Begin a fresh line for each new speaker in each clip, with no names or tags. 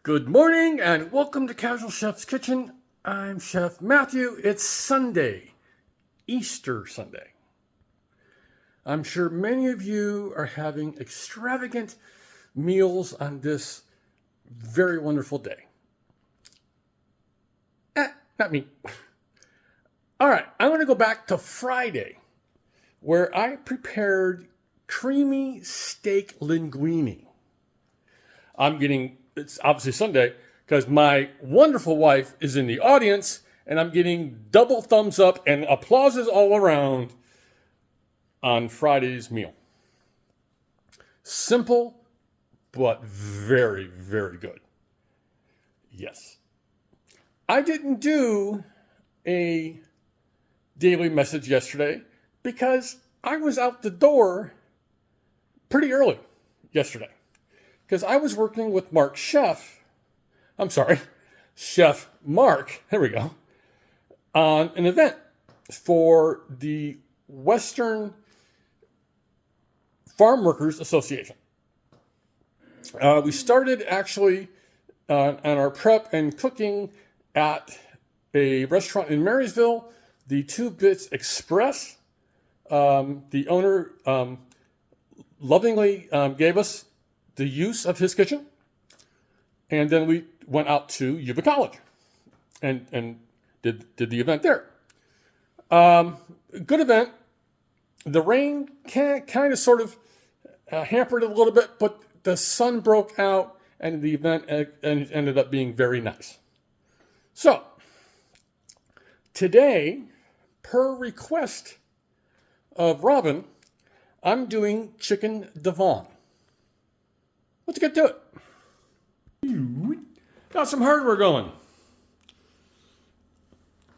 Good morning and welcome to Casual Chef's Kitchen. I'm Chef Matthew. It's Sunday, Easter Sunday. I'm sure many of you are having extravagant meals on this very wonderful day. Not me. All right, I'm going to go back to Friday, where I prepared creamy steak linguine. It's obviously Sunday because my wonderful wife is in the audience and I'm getting double thumbs up and applauses all around on Friday's meal. Simple, but very, very good. Yes. I didn't do a daily message yesterday because I was out the door pretty early yesterday. Because I was working with Chef Mark, there we go, on an event for the Western Farm Workers Association. We started actually on our prep and cooking at a restaurant in Marysville, the Two Bits Express. The owner lovingly gave us the use of his kitchen, and then we went out to Yuba College and did the event there. Good event. The rain kind of sort of hampered it a little bit, but the sun broke out and the event ended up being very nice. So today, per request of Robin, I'm doing Chicken Divan. Let's get to it. Got some hardware going.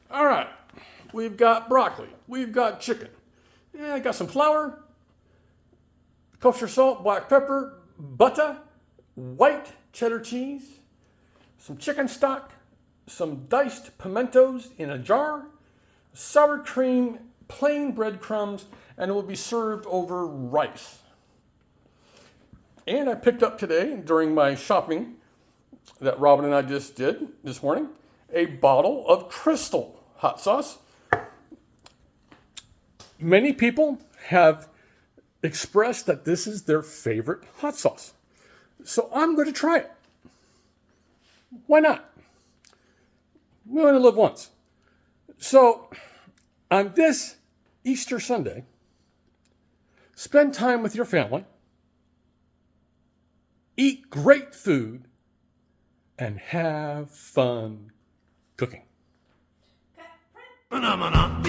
All right. We've got broccoli. We've got chicken. I got some flour, kosher salt, black pepper, butter, white cheddar cheese, some chicken stock, some diced pimentos in a jar, sour cream, plain breadcrumbs, and it will be served over rice. And I picked up today, during my shopping that Robin and I just did this morning, a bottle of Crystal hot sauce. Many people have expressed that this is their favorite hot sauce. So I'm going to try it. Why not? We only live once. So on this Easter Sunday, spend time with your family. Eat great food and have fun cooking. Phenomena.